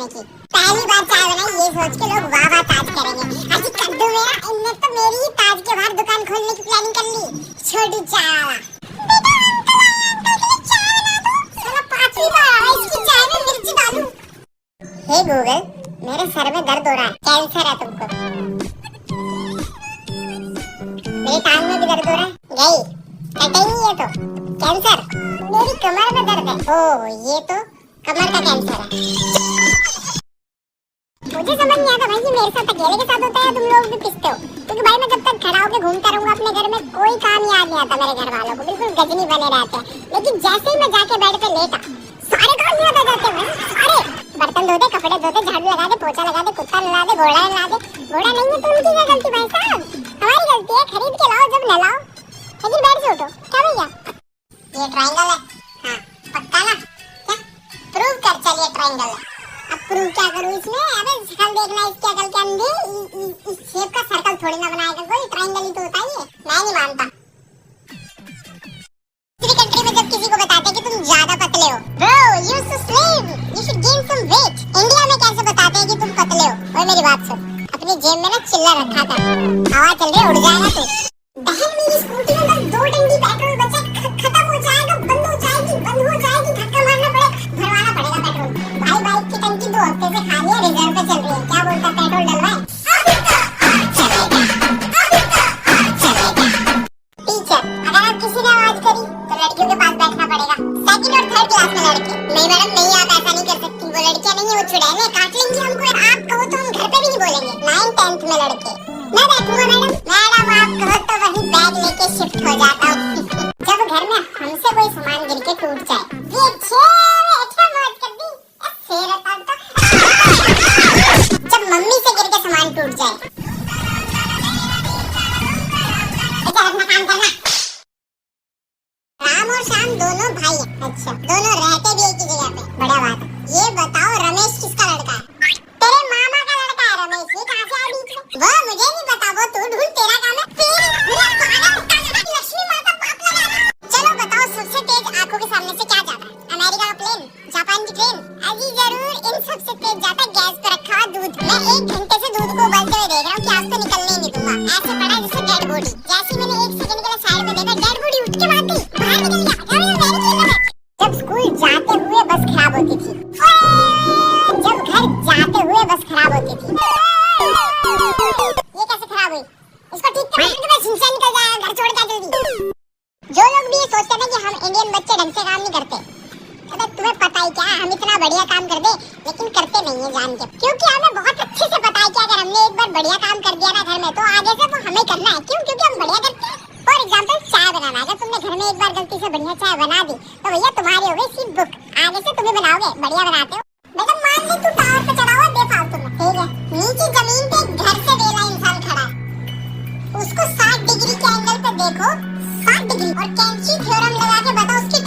बनाने की। पहली बार चाय बनाई ये सोच के लोग वाह वाह ताज करेंगे। अजी कद्दू मेरा, इनने तो मेरी ही ताज के बाहर दुकान खोलने की प्लानिंग कर ली। छोटी चाय वाला बेटा अंकल के लिए चाय बना दो। साला 5वीं बार आया इसकी चाय में मिर्ची डालूं। हे गूगल, मेरे सर में दर्द हो रहा है, कैंसर है तुमको। मेरी टांग में भी दर्द हो रहा है, गई कटेंगी ये तो। कैंसर, मेरी कमर में दर्द है, ओ ये तो कमर का कैंसर है। मुझे समझ नहीं आता भाई ये मेरे साथ अकेले के साथ होता है, तुम लोग भी पिसते हो। क्योंकि भाई मैं जब तक खड़ा होकर घूमता रहूंगा अपने घर में, कोई काम याद नहीं आता मेरे घर वालों को, बिल्कुल गजनी बने रहते हैं। लेकिन जैसे ही मैं जाके बेड पे लेटा, सारे काम याद आ जाते हैं, सारे। बर्तन धो दे, कपड़े धो दे, झाड़ू लगा दे, पोछा लगा दे, कुत्ता नहला दे, घोड़ा नहला दे। घोड़ा नहीं है तो उनकी क्या गलती भाई साहब, हमारी गलती है। खरीद के लाओ जब नहलाओ, लेकिन बेड से उठो। क्या भैया ये ट्रायंगल है? हाँ पक्का ना? क्या प्रूव कर, चलिए ट्रायंगल है। अब प्रूव क्या करूं इसमें? अबे शक्ल देखना इसकी, अकल के अंधे। इस शेप का सर्कल थोड़ी ना बनाएगा कोई, ट्रायंगल ही तो होता है ये। मैं नहीं मानता। दूसरी कंट्री में जब किसी को बताते कि तुम ज्यादा पतले हो, bro you so slim, you should gain some weight. India में कैसे बताते हैं कि तुम पतले हो? ओए मेरी बात सुन, अपनी जेब में ना चिल्ला रखा था, हवा चल रही है उड़ जाएगा तू। बहन मेरी स्कूटी में बस 2 टंकी पेट्रोल बचा, खत्म हो जाएगा, बंद हो जाएगी, धक्का मारना पड़ेगा, भरवाना पड़ेगा पेट्रोल। भाई बाइक की टंकी 2 हफ्ते से खाली है, रिजर्व पे चल रही है। क्या बोलता पेट्रोल डलवाए? टीचर अगर आप किसी ने आवाज करी तो लड़कियों के पास बैठना पड़ेगा। 2nd और 3rd क्लास में लड़के, नहीं मैडम नहीं आप ऐसा नहीं कर सकती, वो लड़कियां नहीं है, वो चुड़ैल है, काट लेंगी हमको। आप कहो तो हम घर पे भी नहीं बोलेंगे। 9th 10th में लड़के, मैं बैठूंगा मैडम, आप कहो तो वही बैग लेके शिफ्ट हो जाता हूँ। जब घर में हमसे कोई सामान गिर के टूट जाए, ये अच्छा मौज कर दी, जब मम्मी से गिर के सामान टूट जाए, अपना काम करना। राम और श्याम दोनों भाई हैं। अच्छा दोनों रहते भी एक ही जगह पे, बढ़िया बात है। ये बताओ रमेश किसका लड़का है? तेरे मामा का लड़का है रमेश। ये कहाँ से आया बीच में? वो मुझे नहीं पता, वो तू ढूंढ, तेरा काम है। लक्ष्मी माता पाप लगाना। चलो बताओ सबसे तेज आंखों के सामने से क्या जाता है? अमेरिका का प्लेन, जापान की ट्रेन? अजी जरूर इन सबसे तेज जाता है गैस पे रखा हुआ दूध। मैं 1 घंटे से दूध को उबलते हुए देख रहा हूँ कि आज तो निकलने ही नहीं दूंगा। ऐसे पड़ा जैसे डेड बॉडी। जैसे मैंने 1 सेकंड के लिए साइड में देखा, डेड बॉडी उठ के भाग गई, बाहर निकल गया। जब स्कूल जाते हुए बस खराब होती थी, जब घर जाते हुए बस खराब होती थी। ये कैसे खराब हुई? इसको ठीक करने के बाद शिनचैन निकल जाएगा, घर छोड़ के जल्दी। जो लोग भी ये सोचते हैं कि हम इंडियन बच्चे ढंग से काम नहीं करते, अबे तुम्हें पता ही क्या, हम इतना बढ़िया काम कर दे लेकिन करते नहीं है जान के। क्योंकि हमें बहुत अच्छे से पता है कि अगर हमने एक बार बढ़िया काम कर दिया ना घर में, तो आगे से वो हमें करना है। क्यों? क्योंकि हम बढ़िया करते हैं। फॉर एग्जाम्पल चाय बनाना, अगर तुमने घर में एक बार गलती से बढ़िया चाय बना दी तो भैया तुम्हारी हो गई सीट बुक, आगे से तुम्हें बनाओगे, बढ़िया बनाते हो। बेटा मान ले तू टावर पे चढ़ा हुआ बेफालतू में, ठीक है, नीचे जमीन पे घर से वेला इंसान खड़ा है, उसको 60 डिग्री के एंगल पे देखो, 60 डिग्री, और कैंची थ्योरम लगा के बताओ उसकी